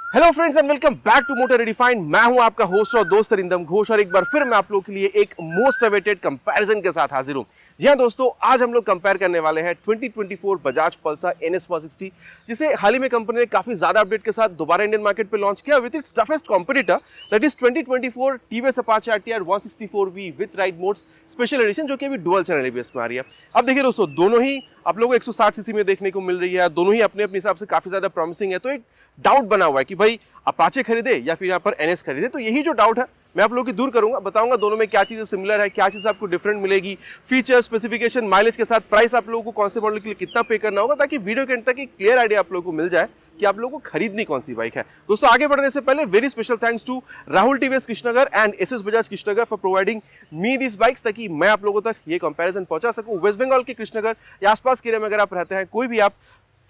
Hello friends and welcome back to motor redefined. मैं हूं आपका होस्ट और दोस्त अरिंदम घोष और एक बार फिर मैं आप लोगों के लिए एक मोस्ट अवेटेड कंपैरिजन के साथ हाजिर हूं। जी हां दोस्तों, आज हम लोग कंपेयर करने वाले हैं 2024 बजाज पल्सर NS 160, जिसे हाल ही में कंपनी ने काफी ज्यादा अपडेट के साथ दोबारा इंडियन मार्केट पे लॉन्च किया with its toughest competitor, that is 2024 TVS Apache RTR 164V with ride modes special edition, जो कि अभी डुअल चैनल एबीएस में आ रही है। अब देखिए दोस्तों, दोनों ही आप लोगों को 160 सीसी में देखने को मिल रही है, दोनों ही अपने अपने हिसाब से काफी ज्यादा प्रॉमिसिंग है। तो एक डाउट बना हुआ है कि भाई अपाचे खरीदे या फिर यहाँ पर NS खरीदे, तो यही जो डाउट है मैं आप लोगों की दूर करूंगा, बताऊंगा दोनों में क्या चीजें सिमिलर है, क्या चीज आपको डिफरेंट मिलेगी, फीचर स्पेसिफिकेशन माइलेज के साथ प्राइस आप लोगों को कौन से मॉडल के लिए कितना पे करना होगा, ताकि वीडियो के एंड तक एक क्लियर आइडिया आप लोगों को मिल जाए कि आप लोगों को खरीदनी कौन सी बाइक है। दोस्तों आगे बढ़ने से पहले very special thanks to Rahul TVS Krishnanagar and SS Bajaj Krishnanagar for providing me this bikes, ताकि मैं आप लोगों तक ये कंपैरिजन पहुंचा सकूं। वेस्ट बंगाल के कृष्णनगर या आसपास के एरिया में अगर आप रहते हैं, कोई भी आप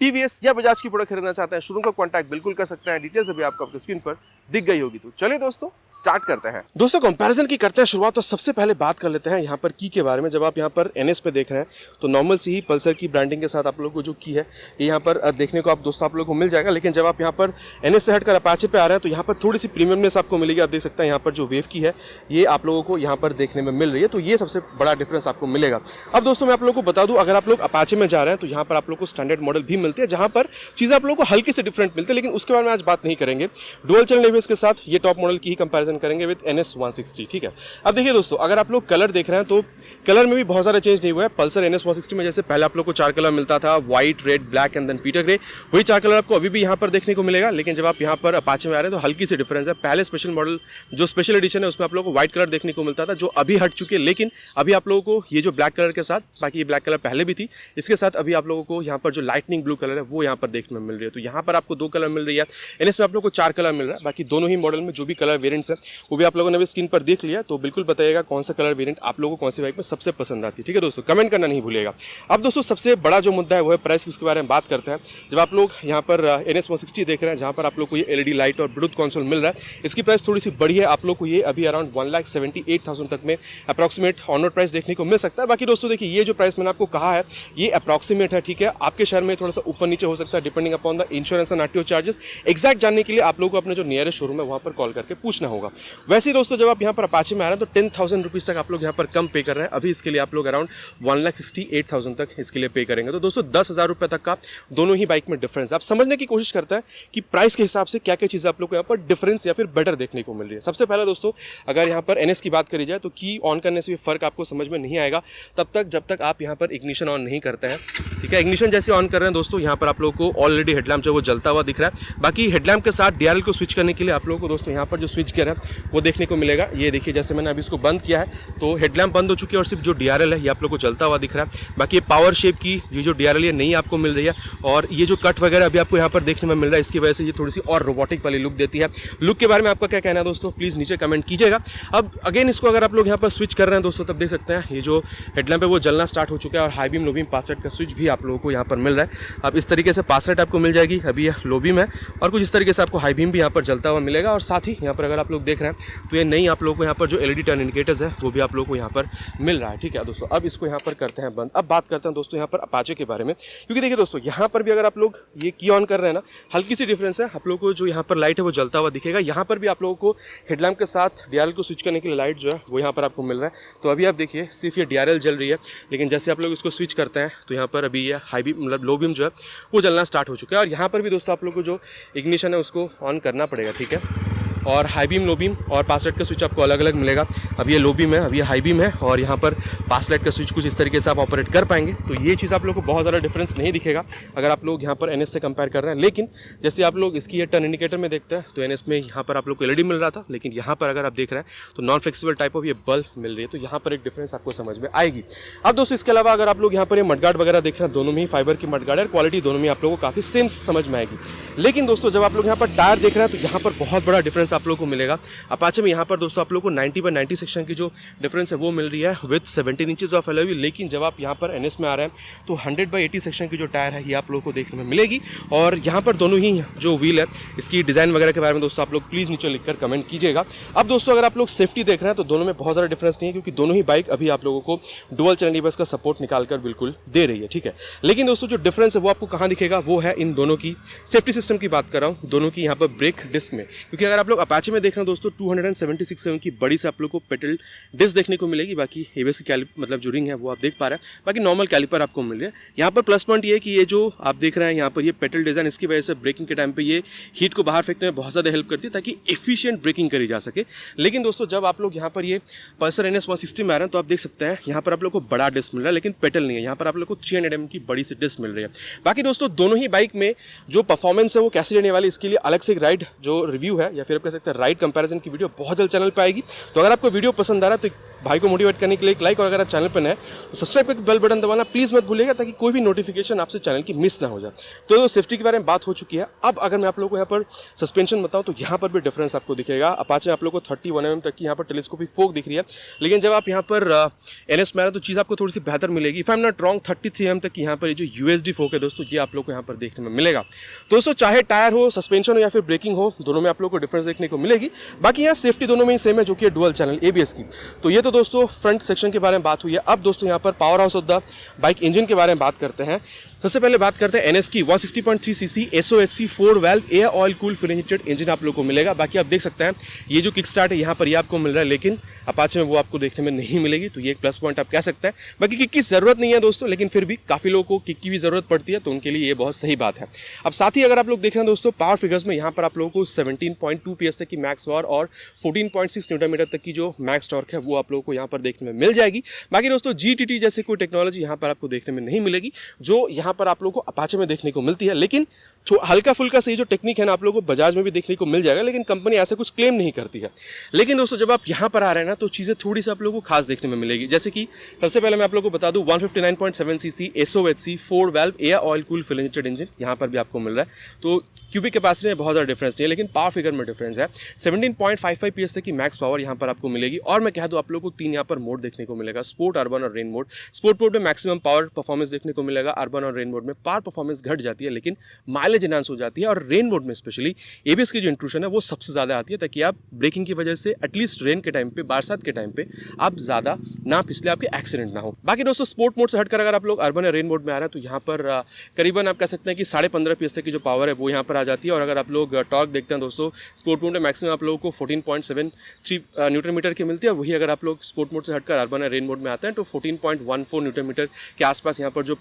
TVS या बजाज की प्रोडक्ट खरीदना चाहते हैं, शोरूम का कांटेक्ट बिल्कुल कर सकते हैं। डिटेल्स अभी आपको आपकी स्क्रीन पर दिख गई होगी। तो चलिए दोस्तों स्टार्ट करते हैं। दोस्तों कंपैरिजन की करते हैं शुरुआत। तो सबसे पहले बात कर लेते हैं यहाँ पर की के बारे में। जब आप यहाँ पर NS पे देख रहे हैं तो नॉर्मल सी ही पल्सर की ब्रांडिंग के साथ आप लोगों को जो की है ये यहाँ पर देखने को आप दोस्तों आप लोगों को मिल जाएगा। लेकिन जब आप यहाँ पर NS से हटकर अपाचे पे आ रहे हैं तो यहाँ पर थोड़ी सी प्रीमियमनेस आपको मिलेगी। आप देख सकते हैं यहाँ पर जो वेव की है ये आप लोगों को यहाँ पर देखने में मिल रही है, तो ये सबसे बड़ा डिफरेंस आपको मिलेगा। अब दोस्तों मैं आप लोगों को बता दूं, अगर आप लोग अपाचे में जा रहे हैं तो यहाँ पर आप लोग को स्टैंडर्ड मॉडल भी मिलते हैं, जहाँ पर चीज़ें आप लोगों को हल्की से डिफरेंट मिलते हैं, लेकिन उसके बारे में आज बात नहीं करेंगे। डुअल चैनल एबीएस के साथ ये टॉप मॉडल की ही कंपैरिजन करेंगे विद NS 160। ठीक है, अब देखिए दोस्तों, अगर आप लोग कलर देख रहे हैं तो कलर में भी बहुत सारा चेंज नहीं हुआ है। पल्सर NS 160 में जैसे पहले आप लोग को 4 कलर मिलता था, white, red, black and then pewter grey, वही 4 कलर आपको अभी भी यहाँ पर देखने को मिलेगा। लेकिन जब आप यहाँ पर अपाचे में आ रहे हैं तो हल्की सी डिफरेंस है। पहले स्पेशल मॉडल जो स्पेशल एडिशन है उसमें आप लोगों को व्हाइट कलर देखने को मिलता था, जो अभी हट चुके हैं। लेकिन अभी आप लोगों को ये जो ब्लैक कलर के साथ, बाकी ये ब्लैक कलर पहले भी थी, इसके साथ अभी आप लोगों को यहाँ पर जो लाइटनिंग ब्लू कलर है वो यहाँ पर देखने में मिल रही है। तो यहाँ पर आपको 2 कलर मिल रही है, NS में आप लोगों को 4 कलर मिल रहा है। बाकी दोनों ही मॉडल में जो भी कलर वेरिएंट्स है वो भी आप लोगों ने भी स्क्रीन पर देख लिया। तो बिल्कुल बताइएगा कौन सा कलर वेरिएंट आप लोगों को कौन सी बाइक में सबसे पसंद आती है। ठीक है दोस्तों, कमेंट करना नहीं भूलिएगा। अब दोस्तों सबसे बड़ा जो मुद्दा है वो है प्राइस, उसके बारे में बात करते हैं। जब आप लोग यहाँ पर NS 160 देख रहे हैं, जहाँ पर आप लोग को ये LED लाइट और ब्लूटूथ कंसोल मिल रहा है, इसकी प्राइस थोड़ी सी बड़ी है। आप लोग को ये अभी अराउंड 1,78,000 तक में अप्रॉक्सीमेट ऑन रोड प्राइस देखने को मिल सकता है। बाकी दोस्तों देखिए, ये जो प्राइस मैंने आपको कहा है ये अप्रॉक्सीमेट है। ठीक है, आपके शहर में थोड़ा सा ऊपर नीचे हो सकता है depending upon the insurance and RTO charges. Exact जानने के लिए आप लोग को अपने जो नियरेस्ट शोरूम है वहाँ पर कॉल करके पूछना होगा। वैसे ही दोस्तों जब आप यहाँ पर अपाचे में आ रहे हैं तो 10,000 रुपीज़ तक आप लोग यहाँ पर कम पे कर रहे हैं। अभी इसके लिए आप लोग अराउंड 1,68,000 तक इसके लिए पे करेंगे। तो दोस्तों 10,000 रुपये तक का दोनों ही बाइक में डिफरेंस आप समझने की कोशिश करते हैं कि प्राइस के हिसाब से क्या क्या चीज़ें आप लोग को यहाँ पर डिफरेंस या फिर बेटर देखने को मिल रही है। सबसे पहले दोस्तों अगर यहाँ पर NS की बात करी जाए तो की ऑन करने से भी फर्क आपको समझ में नहीं आएगा तब तक जब तक आप यहाँ पर इग्निशन ऑन नहीं करते हैं। ठीक है, इग्निशन जैसे ऑन कर रहे हैं दोस्तों, यहाँ पर आप लोगों को ऑलरेडी हेडलैम्प जो वो जलता हुआ दिख रहा है। बाकी हेडलैम्प के साथ DRL को स्विच करने के लिए आप लोगों को दोस्तों यहाँ पर जो स्विच गियर है वो देखने को मिलेगा। ये देखिए, जैसे मैंने अभी इसको बंद किया है तो हेडलैम्प बंद हो चुकी है और सिर्फ जो DRL है ये आप लोग को चलता हुआ दिख रहा है। बाकी ये पावर शेप की ये जो DRL है नहीं आपको मिल रही है, और ये जो कट वगैरह अभी आपको यहाँ पर देखने में मिल रहा है, इसकी वजह से ये थोड़ी सी और रोबोटिक वाली लुक देती है। लुक के बारे में आपका क्या कहना है दोस्तों, प्लीज़ नीचे कमेंट कीजिएगा। अब अगेन इसको अगर आप लोग यहाँ पर स्विच कर रहे हैं दोस्तों, तब देख सकते हैं ये जो हेडलैम्प है वो जलना स्टार्ट हो चुका है और हाई बीम लो बीम पास लाइट का स्विच भी आप लोगों को यहाँ पर मिल रहा है। अब इस तरीके से पास लाइट आपको मिल जाएगी, अभी यह लो बीम है, और कुछ इस तरीके से आपको हाई बीम भी यहाँ पर जलता हुआ मिलेगा। और साथ ही यहाँ पर अगर आप लोग देख रहे हैं तो ये नई आप लोगों को यहाँ पर जो LED टर्न इंडिकेटर्स है वो भी आप लोगों को यहाँ पर मिल रहा है। ठीक है दोस्तों, अब इसको यहाँ पर करते हैं बंद। अब बात करते हैं दोस्तों यहाँ पर अपाचे के बारे में, क्योंकि देखिए दोस्तों यहाँ पर भी अगर आप लोग ये की ऑन कर रहे हैं ना, हल्की सी डिफरेंस है। आप लोगों को जो यहाँ पर लाइट है वो जलता हुआ दिखेगा। यहाँ पर भी आप लोगों को हेडलैम्प के साथ DRL को स्विच करने के लिए लाइट जो है वो यहाँ पर आपको मिल रहा है। तो अभी आप देखिए सिर्फ ये DRL जल रही है, लेकिन जैसे आप लोग इसको स्विच करते हैं तो यहाँ पर अभी ये हाई बीम मतलब लो बीम जो है वो जलना स्टार्ट हो चुका है। और यहाँ पर भी दोस्तों आप लोग को जो इग्निशन है उसको ऑन करना पड़ेगा। ठीक है, और हाई बीम लो बीम और पास लाइट का स्विच आपको अलग अलग मिलेगा। अब ये लो बीम है, अब ये हाई बीम है, और यहाँ पर पास लाइट का स्विच कुछ इस तरीके से आप ऑपरेट कर पाएंगे। तो ये चीज़ आप लोग को बहुत ज़्यादा डिफरेंस नहीं दिखेगा अगर आप लोग यहाँ पर NS से कंपेयर कर रहे हैं। लेकिन जैसे आप लोग इसकी ये टर्न इंडिकेटर में देखते हैं तो NS में यहाँ पर आप लोग को LED मिल रहा था, लेकिन यहाँ पर अगर आप देख रहे हैं तो नॉन फ्लेक्सिबल टाइप ऑफ ये बल्ब मिल रही है। तो यहाँ पर एक डिफरेंस आपको समझ में आएगी। अब दोस्तों इसके अलावा अगर आप लोग यहाँ पर ये मडगार्ड वगैरह देख रहे हैं, दोनों में ही फाइबर की मडगार्ड है, क्वालिटी दोनों में आप लोगों को काफ़ी सेम समझ में आएगी। लेकिन दोस्तों जब आप लोग यहाँ पर टायर देख रहे हैं तो यहाँ पर बहुत बड़ा डिफरेंस आप लोगों को मिलेगा। अपाचे में यहाँ पर दोस्तों आप लोगों को 90/90 सेक्शन की जो डिफरेंस है वो मिल रही है with 17 inches of alloy wheel. लेकिन जब आप यहाँ पर एनएस में आ रहे हैं तो 100/80 सेक्शन की जो टायर है ये आप लोगों को देखने में मिलेगी। और यहाँ पर दोनों ही जो व्हील है इसकी डिज़ाइन वगैरह के बारे में दोस्तों आप लोग प्लीज़ नीचे लिखकर कमेंट कीजिएगा। अब दोस्तों अगर आप लोग सेफ्टी देख रहे हैं तो दोनों में बहुत ज़्यादा डिफरेंस नहीं है, क्योंकि दोनों ही बाइक अभी आप लोगों को डुअल चैनल एबीएस का सपोर्ट निकालकर बिल्कुल दे रही है, ठीक है। लेकिन दोस्तों जो डिफरेंस है वो आपको कहाँ दिखेगा, वो है इन दोनों की सेफ्टी सिस्टम की बात कर रहा हूँ, दोनों की यहाँ पर ब्रेक डिस्क में। क्योंकि अगर आप लोग अपाचे में देख रहे हैं दोस्तों 276 mm की बड़ी से आप लोग को पेडल डिस्क देखने को मिलेगी। बाकी एबीएस की मतलब जो रिंग है वो आप देख पा रहे हैं, बाकी नॉर्मल कैलिपर आपको मिल रहा है। यहाँ पर प्लस पॉइंट ये है कि ये जो आप देख रहे हैं यहाँ पर ये पेडल डिजाइन, इसकी वजह से ब्रेकिंग के टाइम पे ये हीट को बाहर फेंकने में बहुत ज़्यादा हेल्प करती है ताकि एफिशिएंट ब्रेकिंग करी जा सके। लेकिन दोस्तों जब आप लोग यहाँ पर ये पल्सर NS 160 में आ रहे हैं तो आप देख सकते हैं यहाँ पर आप लोग को बड़ा डिस्क मिल रहा है, लेकिन पेडल नहीं है। यहाँ पर आप लोग को 300 mm की बड़ी सी डिस्क मिल रही है। बाकी दोस्तों दोनों ही बाइक में जो परफॉर्मेंस है वो कैसी रहने वाली, इसके लिए अलग से एक राइड जो रिव्यू है या फिर आप कह सकते हैं राइड कंपैरिजन की वीडियो बहुत जल्द चैनल पे आएगी। तो अगर आपको वीडियो पसंद आ रहा है तो भाई को मोटिवेट करने के लिए एक लाइक, और अगर आप चैनल पर नए तो सब्सक्राइब करके बेल बटन दबाना प्लीज़ मत भूलिएगा, ताकि कोई भी नोटिफिकेशन आपसे चैनल की मिस ना हो जाए। तो सेफ्टी के बारे में बात हो चुकी है। अब अगर मैं आप लोगों को यहाँ पर सस्पेंशन बताऊँ तो यहाँ पर भी डिफरेंस आपको दिखेगा। अपाचे में आप लोगों को 31 mm तक की यहाँ पर टेलीस्कोपिक फोक दिख रही है, लेकिन जब आप यहाँ पर NS में आ रहे तो चीज़ आपको थोड़ी सी बेहतर मिलेगी। If I am not wrong 33 mm तक की यहाँ पर जो USD फोक है दोस्तों ये आप लोग को यहाँ पर देखने में मिलेगा। दोस्तों चाहे टायर हो, सस्पेंशन हो या फिर ब्रेकिंग हो, दोनों में आप लोग को डिफरेंस देखने को मिलेगी। बाकी यहाँ सेफ्टी दोनों में ही सेम है, जो कि है डुअल चैनल ABS की। तो ये तो दोस्तों फ्रंट सेक्शन के बारे में बात हुई है। अब दोस्तों यहाँ पर power house of the bike engine के बारे में बात करते हैं। सबसे पहले बात करते हैं NS की 160.3 cc SOHC 4 valve air oil cool fuel injected engine आप लोग को मिलेगा। बाकी आप देख सकते हैं ये जो किक स्टार्ट है यहाँ पर ये आपको मिल रहा है, लेकिन अपाचे में वो आपको देखने में नहीं मिलेगी। तो ये एक प्लस पॉइंट आप कह सकते हैं। बाकी किक की जरूरत नहीं है दोस्तों, लेकिन फिर भी काफ़ी लोगों को किक की भी जरूरत पड़ती है, तो उनके लिए ये बहुत सही बात है। अब साथ ही अगर आप लोग देख रहे हैं दोस्तों पावर फिगर्स में, यहाँ पर आप लोगों को 17.2 PS तक की मैक्स पावर और 14.6 Nm तक की जो मैक्स टॉर्क है वो आप लोगों को यहाँ पर देखने में मिल जाएगी। बाकी दोस्तों GTT जैसी कोई टेक्नोलॉजी यहाँ पर आपको देखने में नहीं मिलेगी, जो यहाँ पर आप लोगों को अपाचे में देखने को मिलती है। लेकिन हल्का फुल्का से ये जो टेक्निक है ना आप लोगों को बजाज में भी देखने को मिल जाएगा, लेकिन कंपनी ऐसा कुछ क्लेम नहीं करती है। लेकिन दोस्तों जब आप यहाँ पर आ रहे हैं ना तो चीज़ें थोड़ी सी आप लोगों को खास देखने में मिलेगी। जैसे कि सबसे पहले मैं आप लोगों को बता दूं 159.7 cc SOHC 4 valve air oil cool fuel injected engine यहाँ पर भी आपको मिल रहा है। तो क्यूबिक कैपेसिटी में बहुत ज़्यादा डिफरेंस नहीं है, लेकिन पावर फिगर में डिफरेंस है। 17.55 PS तक की मैक्स पावर यहाँ पर आपको मिलेगी। और मैं कह दूँ आप लोगों को 3 यहाँ पर मोड देखने को मिलेगा, स्पोर्ट, अर्बन और रेन मोड। स्पोर्ट मोड में मैक्सिमम पावर परफॉर्मेंस देखने को मिलेगा। अर्बन और रेन मोड में पावर परफॉर्मेंस घट जाती है, लेकिन माइलेज एनहांस हो जाती है। और रेन मोड में स्पेशली ABS की जो इंट्रूशन है वो सबसे ज़्यादा आती है, ताकि आप ब्रेकिंग की वजह से एटलीस्ट रेन के टाइम पे, बरसात के टाइम पे आप ज़्यादा ना फिसले, आपके एक्सीडेंट ना हो। बाकी दोस्तों स्पोर्ट मोड से हटकर अगर आप लोग अर्बन या रेन मोड में आ रहे हैं तो यहाँ पर करीबन आप कह सकते हैं कि 15.5 PS तक की जो पावर है वो यहाँ पर आ जाती है। और अगर आप लोग टॉर्क देखते हैं दोस्तों स्पोर्ट मोड में मैक्सिमम आप लोगों को 14.73 Nm की मिलती है। वही अगर आप लोग स्पोर्ट मोड से हटकर अर्बन या रेन मोड में आते हैं तो 14.14 Nm के आसपास यहाँ पर जो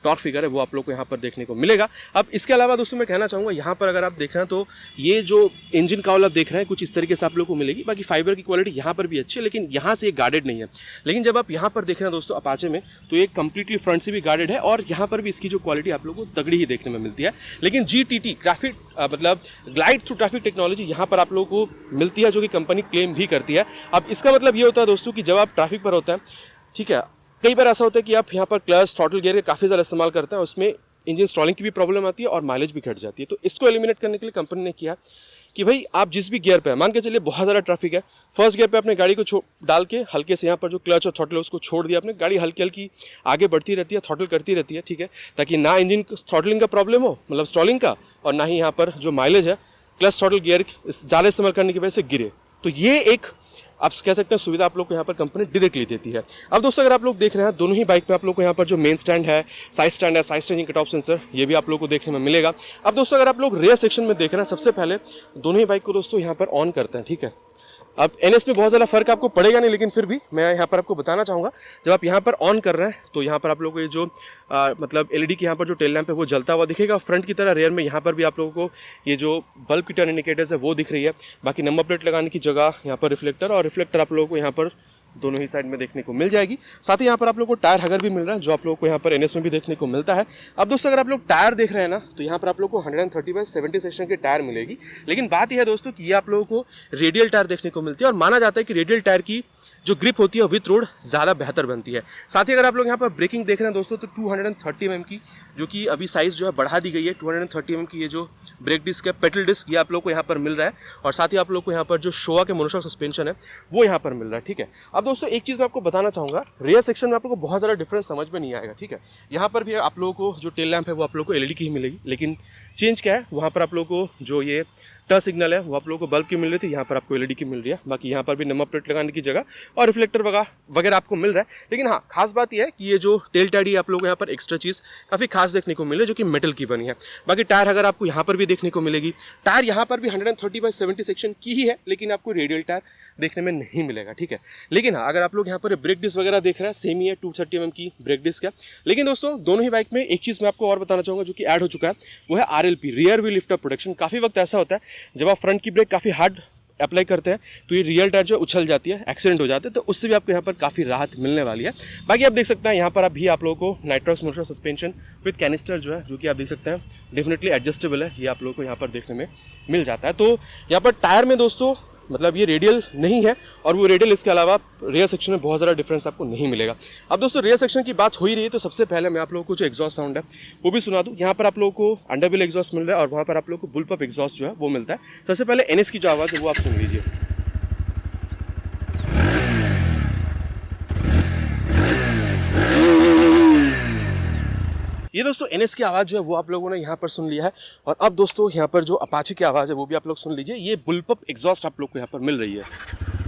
टॉर्क फिगर है वो आप लोग को यहाँ पर देखने को मिलेगा। अब इसके अलावा दोस्तों मैं कहना चाहूँगा यहाँ पर अगर आप देख रहे हैं तो ये जो इंजन काउल आप देख रहे हैं कुछ इस तरीके से आप लोग को मिलेगी। बाकी फाइबर की क्वालिटी यहाँ पर भी अच्छी है, लेकिन यहाँ से ये गार्डेड नहीं है। लेकिन जब आप यहाँ पर देख रहे हैं दोस्तों अपाचे में तो ये कंप्लीटली फ्रंट से भी गार्डेड है, और यहाँ पर भी इसकी जो क्वालिटी आप लोगों को तगड़ी ही देखने में मिलती है। लेकिन GTT ट्रैफिक मतलब ग्लाइड थ्रू ट्रैफिक टेक्नोलॉजी यहाँ पर आप लोगों को मिलती है, जो कि कंपनी क्लेम भी करती है। अब इसका मतलब ये होता है दोस्तों कि जब आप ट्रैफिक पर होते हैं, ठीक है, कई बार ऐसा होता है कि आप यहाँ पर क्लच, थ्रॉटल गियर के काफ़ी ज़्यादा इस्तेमाल करते हैं, उसमें इंजन स्टॉलिंग की भी प्रॉब्लम आती है और माइलेज भी घट जाती है। तो इसको एलिमिनेट करने के लिए कंपनी ने किया कि भाई आप जिस भी गियर पे, मान के चलिए बहुत ज़्यादा ट्रैफिक है, फर्स्ट गियर पे अपने गाड़ी को डाल के हल्के से यहाँ पर जो क्लच और थ्रॉटल है उसको छोड़ दिया आपने, गाड़ी हल्की हल्की आगे बढ़ती रहती है, थ्रॉटल करती रहती है, ठीक है, ताकि ना इंजन थ्रॉटलिंग का प्रॉब्लम हो, मतलब स्टॉलिंग का, और ना ही यहाँ पर जो माइलेज है क्लच थ्रॉटल गियर ज़्यादा इस्तेमाल करने की वजह से गिरे। तो ये एक आप कह सकते हैं सुविधा आप लोग को यहाँ पर कंपनी डायरेक्टली देती है। अब दोस्तों अगर आप लोग देख रहे हैं दोनों ही बाइक पे आप लोग को यहाँ पर जो मेन स्टैंड है, साइड स्टैंड है, side standing cut off sensor, ये भी आप लोग को देखने में मिलेगा। अब दोस्तों अगर आप लोग रेयर सेक्शन में देख रहे हैं, सबसे पहले दोनों ही बाइक को दोस्तों यहाँ पर ऑन करते हैं, ठीक है। अब NS में बहुत ज़्यादा फर्क आपको पड़ेगा नहीं, लेकिन फिर भी मैं यहाँ पर आपको बताना चाहूँगा, जब आप यहाँ पर ऑन कर रहे हैं तो यहाँ पर आप लोगों को ये जो मतलब LED की यहाँ पर जो टेल लैंप है वो जलता हुआ दिखेगा। फ्रंट की तरह रेयर में यहाँ पर भी आप लोगों को ये जो बल्ब की टर्न इंडिकेटर्स है वो दिख रही है। बाकी नंबर प्लेट लगाने की जगह यहाँ पर रिफ्लेक्टर, और रिफ्लेक्टर आप लोगों को यहाँ पर दोनों ही साइड में देखने को मिल जाएगी। साथ ही यहाँ पर आप लोग को टायर हगर भी मिल रहा है, जो आप लोग को यहाँ पर एनएस में भी देखने को मिलता है। अब दोस्तों अगर आप लोग टायर देख रहे हैं ना, तो यहाँ पर आप लोग को 130/70 सेक्शन के टायर मिलेगी। लेकिन बात यह है दोस्तों कि ये आप लोगों को रेडियल टायर देखने को मिलती है, और माना जाता है कि रेडियल टायर की जो ग्रिप होती है विथ रोड ज़्यादा बेहतर बनती है। साथ ही अगर आप लोग यहाँ पर ब्रेकिंग देख रहे हैं दोस्तों, तो 230 mm की, जो कि अभी साइज़ जो है बढ़ा दी गई है, 230 mm की ये जो ब्रेक डिस्क है, पेडल डिस्क, ये आप लोग को यहाँ पर मिल रहा है। और साथ ही आप लोग को यहाँ पर जो शोवा के मोनोशॉक सस्पेंशन है वो यहाँ पर मिल रहा है, ठीक है। अब दोस्तों एक चीज़ मैं आपको बताना चाहूँगा, रेयर सेक्शन में आप लोग को बहुत ज़्यादा डिफरेंस समझ में नहीं आएगा, ठीक है। यहाँ पर भी आप लोगों को जो टेल लैंप है वो आप लोग को एलईडी की ही मिलेगी, लेकिन चेंज क्या है, वहाँ पर आप लोग को जो ये टच सिग्नल है वो आप लोगों को बल्ब की मिल रही थी, यहाँ पर आपको एलईडी की मिल रही है। बाकी यहाँ पर भी नंबर प्लेट लगाने की जगह और रिफ्लेक्टर वगैरह आपको मिल रहा है। लेकिन हाँ, खास बात यह है कि ये जो टेल टायर आप लोगों को यहाँ पर एक्स्ट्रा चीज़ काफ़ी खास देखने को मिले, जो कि मेटल की बनी है। बाकी टायर अगर आपको यहाँ पर भी देखने को मिलेगी, टायर यहाँ पर भी 130/70 सेक्शन की ही है, लेकिन आपको रेडियल टायर देखने में नहीं मिलेगा, ठीक है। लेकिन हाँ, अगर आप लोग यहाँ पर ब्रेक डिस्क वगैरह देख रहे हैं, सेम ही है, 230 mm की ब्रेक डिस्क है। लेकिन दोस्तों दोनों ही बाइक में एक चीज़ मैं आपको और बताना चाहूँगा जो कि ऐड हो चुका है, वो है RLP, rear wheel lift protection. काफ़ी वक्त ऐसा होता है जब आप फ्रंट की ब्रेक काफ़ी हार्ड अप्लाई करते हैं तो ये रियल टायर जो उछल जाती है, एक्सीडेंट हो जाते हैं, तो उससे भी आपको यहाँ पर काफ़ी राहत मिलने वाली है। बाकी आप देख सकते हैं यहाँ पर अभी आप लोगों को Nitrox monoshock suspension with canister जो है, जो कि आप देख सकते हैं डेफिनेटली एडजस्टेबल है, ये आप लोगों को यहाँ पर देखने में मिल जाता है। तो यहाँ पर टायर में दोस्तों मतलब ये रेडियल नहीं है, और वो रेडियल इसके अलावा रेयर सेक्शन में बहुत ज़्यादा डिफरेंस आपको नहीं मिलेगा। अब दोस्तों रेयर सेक्शन की बात हो ही रही है, तो सबसे पहले मैं आप लोगों को जो एग्जॉस्ट साउंड है वो भी सुना दूँ। यहाँ पर आप लोगों को अंडरव्हील एग्जॉस्ट मिल रहा है, और वहाँ पर आप लोगों को बुलपअप एग्जॉस्ट जो है वो मिलता है। सबसे पहले एनएस की जो आवाज़ है वो आप सुन लीजिए। ये दोस्तों एनएस की आवाज़ जो है वो आप लोगों ने यहाँ पर सुन लिया है। और अब दोस्तों यहाँ पर जो अपाचे की आवाज़ है वो भी आप लोग सुन लीजिए। ये बुलपअप एग्जॉस्ट आप लोग को यहाँ पर मिल रही है।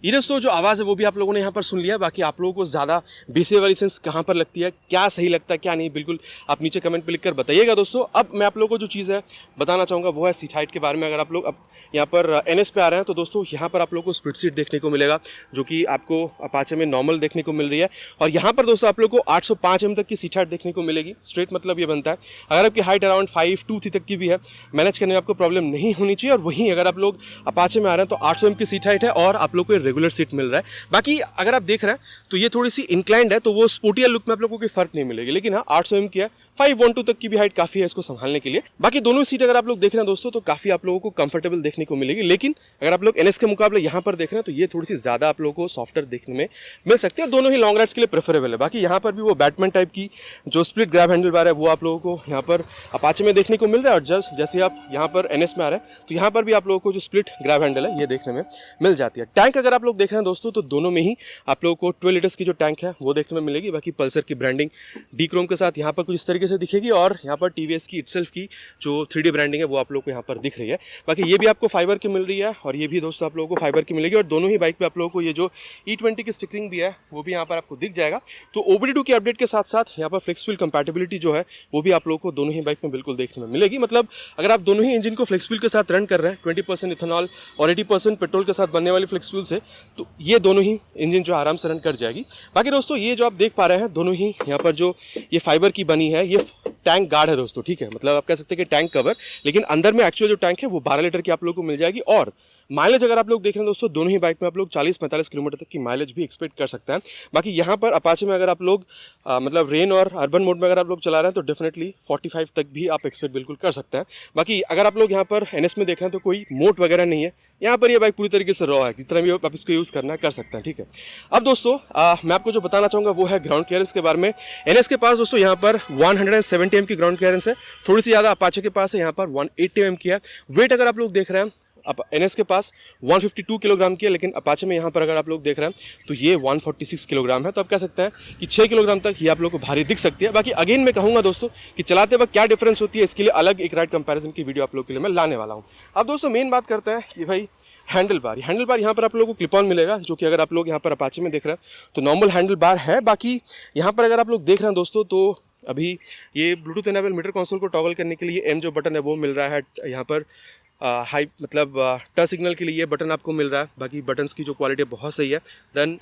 ये दोस्तों जो आवाज़ है वो भी आप लोगों ने यहाँ पर सुन लिया। बाकी आप लोगों को ज़्यादा बेसे वाली सेंस कहाँ पर लगती है, क्या सही लगता है क्या नहीं, बिल्कुल आप नीचे कमेंट पे लिख कर बताइएगा दोस्तों। अब मैं आप लोगों को जो चीज़ है बताना चाहूँगा वो है सीट हाइट के बारे में। अगर आप लोग अब यहाँ पर एनएस पे आ रहे हैं तो दोस्तों यहाँ पर आप लोग को स्प्लिट सीट देखने को मिलेगा, जो कि आपको अपाचे में नॉर्मल देखने को मिल रही है। और यहाँ पर दोस्तों आप लोग को 805 mm तक की सीट हाइट देखने को मिलेगी। स्ट्रेट मतलब ये बनता है अगर आपकी हाइट अराउंड 5'2" तक की भी है, मैनेज करने में आपको प्रॉब्लम नहीं होनी चाहिए। और वहीं अगर आप लोग अपाचे में आ रहे हैं तो 800 mm की सीट हाइट है, और आप लोग को रेगुलर सीट मिल रहा है। बाकी अगर आप देख रहे हैं तो ये थोड़ी सी इंक्लाइंड है, तो वो स्पोर्टियर लुक में आप लोगों को कोई फर्क नहीं मिलेगी। लेकिन हाँ 800 mm की है, 512 तक की भी हाइट काफी है इसको संभालने के लिए। बाकी दोनों सीट अगर आप लोग देख रहे हैं दोस्तों तो काफी आप लोगों को कंफर्टेबल देखने को मिलेगी। लेकिन अगर आप लोग एनएस के मुकाबले यहाँ पर देख रहे हैं तो ये थोड़ी सी ज्यादा आप लोगों को सॉफ्टवेयर देखने में मिल सकती है, और दोनों ही लॉन्ग राइड्स के लिए प्रेफरेबल है। बाकी यहाँ पर भी वो बैटमैन टाइप की जो स्प्लिट ग्रैब हैंडल बार है वो आप लोगों को यहाँ पर अपाचे में देखने को मिल रहा है। और जैसे आप यहाँ पर एनएस में आ रहे हैं तो यहाँ पर भी आप लोगों को जो स्प्लिट ग्रैब हैंडल है ये देखने में मिल जाती है। टैंक अगर आप लोग देख रहे हैं दोस्तों तो दोनों में ही आप लोगों को 12 लीटर्स की जो टैंक है वो देखने में मिलेगी। बाकी पल्सर की ब्रांडिंग डी क्रोम के साथ यहाँ पर कुछ इस तरीके से दिखेगी, और यहाँ पर टीवीएस की इटसेल्फ की जो 3D ब्रांडिंग है वो आप लोग को यहाँ पर दिख रही है। बाकी ये भी आपको फाइबर की मिल रही है, और ये भी दोस्तों आप लोगों को फाइबर की मिलेगी। और दोनों ही बाइक पे आप लोगों को ये जो E20 की स्टिकरिंग भी है वो भी यहाँ पर आपको दिख जाएगा। तो OBD2 की अपडेट के साथ साथ यहाँ पर फ्लेक्स व्हील कंपैटिबिलिटी जो है वो भी आप लोगों को दोनों ही बाइक में बिल्कुल देखने में मिलेगी। मतलब अगर आप दोनों ही इंजन को फ्लेक्स व्हील के साथ रन कर रहे हैं 20% इथेनॉल और 80% पेट्रोल के साथ बनने वाली फ्लेक्स व्हील से, तो ये दोनों ही इंजन जो आराम से रन कर जाएगी। बाकी दोस्तों ये जो आप देख पा रहे हैं दोनों ही यहाँ पर जो ये फाइबर की बनी है ये टैंक गार्ड है दोस्तों, ठीक है। मतलब आप कह सकते हैं कि टैंक कवर, लेकिन अंदर में एक्चुअल जो टैंक है वो 12 लीटर की आप लोगों को मिल जाएगी। और माइलेज अगर आप लोग देख रहे हैं दोस्तों दोनों ही बाइक में आप लोग 40-45 किलोमीटर तक की माइलेज भी एक्सपेक्ट कर सकते हैं। बाकी यहाँ पर अपाचे में अगर आप लोग मतलब रेन और अर्बन मोड में अगर आप लोग चला रहे हैं तो डेफिनेटली 45 तक भी आप एक्सपेक्ट बिल्कुल कर सकते हैं। बाकी अगर आप लोग यहाँ पर एनएस में देख रहे हैं तो कोई मोट वगैरह नहीं है, यहाँ पर ये बाइक पूरी तरीके से रॉ है, जितना भी आप इसको यूज़ करना कर सकते हैं, ठीक है। अब दोस्तों मैं आपको जो बताना चाहूँगा वो है ग्राउंड क्लियरेंस के बारे में। एनएस के पास दोस्तों यहाँ पर 170 mm की ग्राउंड क्लियरेंस है, थोड़ी सी ज़्यादा अपाचे के पास है, यहाँ पर 180 mm की है। वेट अगर आप लोग देख रहे हैं एनएस के पास 152 किलोग्राम की है, लेकिन अपाचे में यहाँ पर अगर आप लोग देख रहे हैं तो ये 146 किलोग्राम है। तो आप कह सकते हैं कि 6 किलोग्राम तक ये आप लोग को भारी दिख सकती है। बाकी अगेन मैं कहूँगा दोस्तों कि चलाते वक्त क्या डिफरेंस होती है, इसके लिए अलग एक राइड कंपैरिजन की वीडियो आप लोग के लिए मैं लाने वाला हूँ। अब दोस्तों मेन बात करते हैं कि भाई हैंडल बार यहाँ पर आप लोगों को क्लिप ऑन मिलेगा, जो कि अगर आप लोग यहाँ पर अपाचे में देख रहे हैं तो नॉर्मल हैंडल बार है। बाकी यहाँ पर अगर आप लोग देख रहे हैं दोस्तों तो अभी ये ब्लूटूथ इनेबल मीटर कंसोल को टॉगल करने के लिए एम जो बटन है वो मिल रहा है। यहाँ पर हाई मतलब टच सिग्नल के लिए ये बटन आपको मिल रहा है। बाकी बटन्स की जो क्वालिटी है बहुत सही है। Then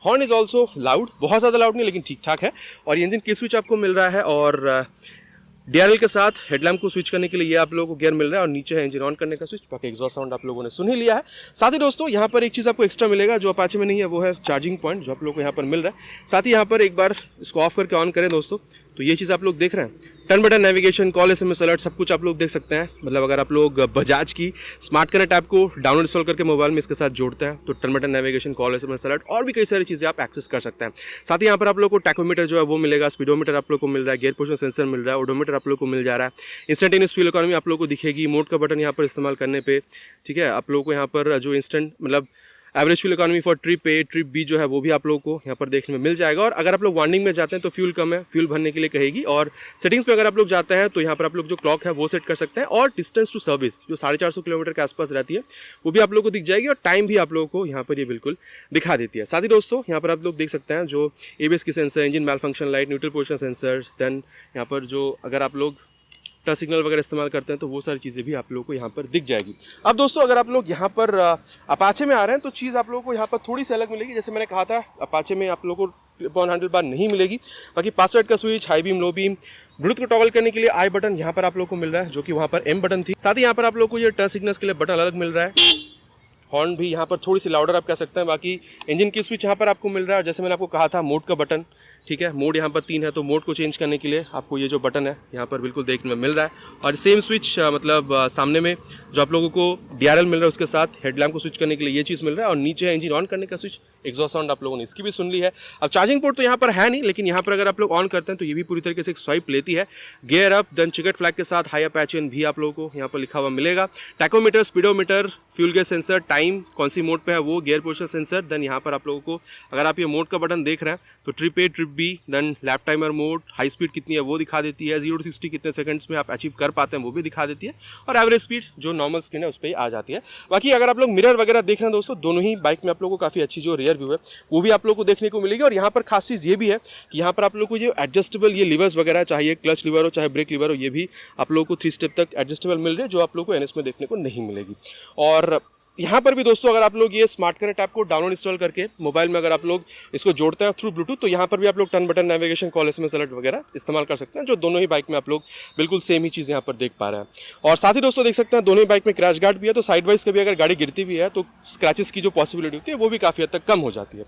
horn is also loud, बहुत ज़्यादा लाउड नहीं लेकिन ठीक ठाक है। और ये इंजन की स्विच आपको मिल रहा है और DRL के साथ हेडलैम्प को स्विच करने के लिए ये आप लोगों को गियर मिल रहा है और नीचे है इंजन ऑन करने का स्विच। बाकी एग्जॉस्ट साउंड आप लोगों ने सुन ही लिया है। साथ ही दोस्तों यहाँ पर एक चीज़ आपको एक्स्ट्रा मिलेगा जो अपाचे में नहीं है, वो है चार्जिंग पॉइंट जो आप लोगों को यहाँ पर मिल रहा है। साथ ही यहाँ पर एक बार इसको ऑफ करके ऑन करें दोस्तों तो ये चीज़ आप लोग देख रहे हैं, turn button, navigation, call, SMS alert, सब कुछ आप लोग देख सकते हैं। मतलब अगर आप लोग बजाज की स्मार्ट कनेक्ट ऐप को डाउनलोड इंस्टॉल करके मोबाइल में इसके साथ जोड़ते हैं तो turn button, navigation, call, SMS alert और भी कई सारी चीज़ें आप एक्सेस कर सकते हैं। साथ ही यहाँ पर आप लोग को टैकोमीटर जो है वो मिलेगा, स्पीडोमीटर आप लोग को मिल रहा है, गियर पोजिशन सेंसर मिल रहा है, ओडोमीटर आप लोग को मिल जा रहा है, इंस्टेंटेनियस फ्यूल इकोनॉमी आप लोग को दिखेगी, मोड का बटन यहाँ पर इस्तेमाल करने पे, ठीक है। आप लोग को यहाँ पर जो इंस्टेंट मतलब average fuel economy for trip A, trip B जो है वो भी आप लोगों को यहाँ पर देखने में मिल जाएगा। और अगर आप लोग वार्निंग में जाते हैं तो फ्यूल कम है, फ्यूल भरने के लिए कहेगी। और सेटिंग्स पे अगर आप लोग जाते हैं तो यहाँ पर आप लोग जो क्लॉक है वो सेट कर सकते हैं और डिस्टेंस टू सर्विस जो 450 किलोमीटर के आसपास रहती है वो भी आप लोग को दिख जाएगी और टाइम भी आप लोगों को यहाँ पर ये बिल्कुल दिखा देती है। साथ ही दोस्तों यहाँ पर आप लोग देख सकते हैं जो ABS की sensor, engine malfunction light, neutral position sensor, then यहाँ पर जो अगर आप लोग टच सिग्नल वगैरह इस्तेमाल करते हैं तो वो सारी चीज़ें भी आप लोगों को यहाँ पर दिख जाएगी। अब दोस्तों अगर आप लोग यहाँ पर अपाचे में आ रहे हैं तो चीज़ आप लोगों को यहाँ पर थोड़ी सी अलग मिलेगी। जैसे मैंने कहा था अपाचे में आप लोगों को क्लिप ऑन हैंडल बार नहीं मिलेगी। बाकी पासवर्ड का switch, high beam, low beam, Bluetooth को टॉगल करने के लिए आई बटन यहाँ पर आप लोग को मिल रहा है जो कि वहाँ पर M बटन थी। साथ ही यहाँ पर आप लोग को ये टच सिग्नल्स के लिए बटन अलग मिल रहा है। हॉर्न भी यहाँ पर थोड़ी सी लाउडर आप कह सकते हैं। बाकी इंजन की स्विच यहाँ पर आपको मिल रहा है। जैसे मैंने आपको कहा था मोड का बटन, ठीक है, मोड यहाँ पर 3 है तो मोड को चेंज करने के लिए आपको ये जो बटन है यहाँ पर बिल्कुल देखने में मिल रहा है। और सेम स्विच मतलब सामने में जो आप लोगों को DRL मिल रहा है उसके साथ हेडलैम्प को स्विच करने के लिए ये चीज़ मिल रहा है और नीचे है इंजन ऑन करने का स्विच। एग्जॉस्ट साउंड आप लोगों ने इसकी भी सुन ली है। अब चार्जिंग पोर्ट तो यहाँ पर है नहीं लेकिन यहाँ पर अगर आप लोग ऑन करते हैं तो ये भी पूरी तरीके से एक स्वाइप लेती है। गियर अप, देन चिकेट फ्लैग के साथ हाई अप HN भी आप लोगों को यहाँ पर लिखा हुआ मिलेगा। Tachometer, speedometer, fuel gas sensor, time कौन सी मोड पे है वो, गियर पोजिशन सेंसर, देन यहाँ पर आप लोगों को अगर आप ये मोड का बटन देख रहे हैं तो trip A, trip B, then lap timer mode, high speed कितनी है वो दिखा देती है, 0 to 60 कितने सेकंड्स में आप अचीव कर पाते हैं वो भी दिखा देती है और एवरेज स्पीड जो नॉर्मल स्क्रीन है उस पर ही आ जाती है। बाकी अगर आप लोग मिरर वगैरह देख रहे हैं दोस्तों दोनों ही बाइक में आप लोगों को काफ़ी अच्छी जो रियर व्यू है वो भी आप लोग को देखने को मिलेगी। और यहाँ पर खास चीज़ ये भी है कि यहाँ पर आप लोग को ये एडजस्टेबल ये लिवर्स वगैरह, चाहे ये क्लच लिवर हो चाहे ब्रेक लिवर हो, ये भी आप लोग को 3 स्टेप तक एडजस्टेबल मिल रही है जो आप लोग को NS में देखने को नहीं मिलेगी। और यहाँ पर भी दोस्तों अगर आप लोग ये स्मार्ट कनेक्ट ऐप को डाउनलोड इंस्टॉल करके मोबाइल में अगर आप लोग इसको जोड़ते हैं थ्रू ब्लूटूथ तो यहाँ पर भी आप लोग turn button, navigation, call, SMS alert वगैरह इस्तेमाल कर सकते हैं जो दोनों ही बाइक में आप लोग बिल्कुल सेम ही चीज़ यहाँ पर देख पा रहे हैं। और साथ ही दोस्तों देख सकते हैं दोनों ही बाइक में क्रैश गार्ड भी है तो साइड वाइज कभी अगर गाड़ी गिरती भी है तो स्क्रैचेस की जो पॉसिबिलिटी होती है वो भी काफ़ी हद तक कम हो जाती है।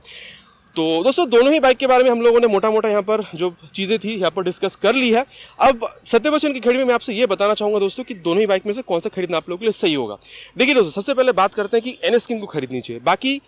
तो दोस्तों दोनों ही बाइक के बारे में हम लोगों ने मोटा मोटा यहाँ पर जो चीज़ें थी यहाँ पर डिस्कस कर ली है। अब 70% की खरीद में मैं आपसे ये बताना चाहूँगा दोस्तों कि दोनों ही बाइक में से कौन सा खरीदना आप लोगों के लिए सही होगा। देखिए दोस्तों सबसे पहले बात करते हैं कि NS किंग को खरीदनी चाहिए। बाकी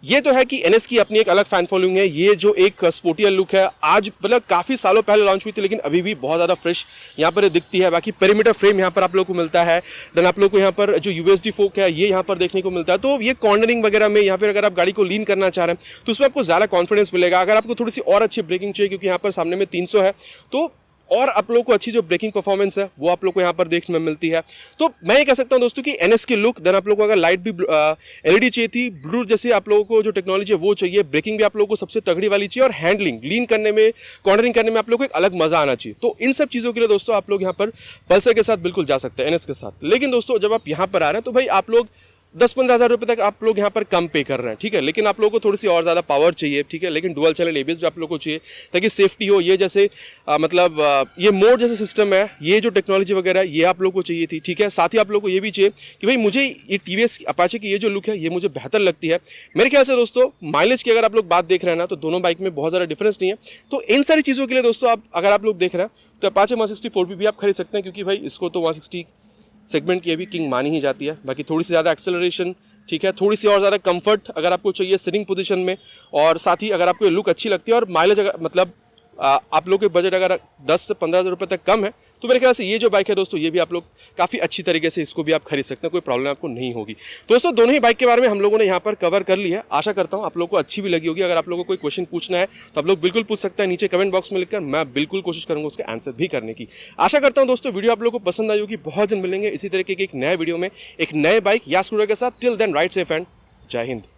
ये तो है कि NS की अपनी एक अलग फैन फॉलोइंग है। ये जो एक स्पोर्टियर लुक है आज मतलब काफ़ी सालों पहले लॉन्च हुई थी लेकिन अभी भी बहुत ज़्यादा फ्रेश यहाँ पर दिखती है। बाकी पेरीमीटर फ्रेम यहाँ पर आप लोग को मिलता है। देन आप लोग को यहाँ पर जो USD फोक है ये यहाँ पर देखने को मिलता है। तो ये कॉर्नरिंग वगैरह में या फिर अगर आप गाड़ी को लीन करना चाह रहे हैं तो उसमें आपको ज़्यादा कॉन्फिडेंस मिलेगा। अगर आपको थोड़ी सी और अच्छी ब्रेकिंग चाहिए क्योंकि यहाँ पर सामने में 300 है तो और आप लोगों को अच्छी जो ब्रेकिंग परफॉर्मेंस है वो आप लोग को यहाँ पर देखने में मिलती है। तो मैं ये कह सकता हूँ दोस्तों कि NS की लुक, देन आप लोगों को अगर लाइट भी LED चाहिए थी, ब्लूटूथ जैसे आप लोगों को जो टेक्नोलॉजी है वो चाहिए, ब्रेकिंग भी आप लोगों को सबसे तगड़ी वाली चाहिए और हैंडलिंग, लीन करने में, कॉर्नरिंग करने में आप लोगों को एक अलग मजा आना चाहिए। तो इन सब चीज़ों के लिए दोस्तों आप लोग यहाँ पर पल्सर के साथ बिल्कुल जा सकते हैं NS के साथ। लेकिन दोस्तों जब आप यहाँ पर आ रहे हैं तो भाई आप लोग 10-15 हज़ार रुपये तक आप लोग यहाँ पर कम पे कर रहे हैं, ठीक है। लेकिन आप लोगों को थोड़ी सी और ज़्यादा पावर चाहिए, ठीक है। लेकिन डुअल चैनल ABS भी आप लोगों को चाहिए ताकि सेफ्टी हो। ये जैसे मतलब ये मोड जैसे सिस्टम है, ये जो टेक्नोलॉजी वगैरह है ये आप लोगों को चाहिए थी, ठीक है। साथ ही आप लोगों को ये भी चाहिए कि भाई मुझे ये TVS अपाचे की ये जो लुक है ये मुझे बेहतर लगती है। मेरे ख्याल से दोस्तों माइलेज की अगर आप लोग बात देख रहे हैं ना तो दोनों बाइक में बहुत ज़्यादा डिफरेंस नहीं है। तो इन सारी चीज़ों के लिए दोस्तों अगर आप लोग देख रहे हैं तो अपाचे 160 4B भी आप खरीद सकते हैं क्योंकि भाई इसको तो 160 सेगमेंट की अभी किंग मानी ही जाती है। बाकी थोड़ी सी ज़्यादा एक्सेलरेशन, ठीक है, थोड़ी सी और ज़्यादा कंफर्ट अगर आपको चाहिए सिटिंग पोजीशन में, और साथ ही अगर आपको ये लुक अच्छी लगती है और माइलेज अगर मतलब आप लोग के बजट अगर 10 से 15 हज़ार रुपये तक कम है तो मेरे ख्याल से ये जो बाइक है दोस्तों ये भी आप लोग काफ़ी अच्छी तरीके से इसको भी आप खरीद सकते हैं, कोई प्रॉब्लम आपको नहीं होगी। दोस्तों दोनों ही बाइक के बारे में हम लोगों ने यहाँ पर कवर कर लिया है। आशा करता हूँ आप लोगों को अच्छी भी लगी होगी। अगर आप लोगों को कोई क्वेश्चन पूछना है तो आप लोग बिल्कुल पूछ सकते हैं नीचे कमेंट बॉक्स में लिखकर, मैं बिल्कुल कोशिश करूँगा उसके आंसर भी करने की। आशा करता हूँ दोस्तों वीडियो आप लोगों को पसंद आई होगी। बहुत जल्द मिलेंगे इसी तरीके के एक नए वीडियो में एक नए बाइक या स्कूटर के साथ। Till then ride safe and जय हिंद।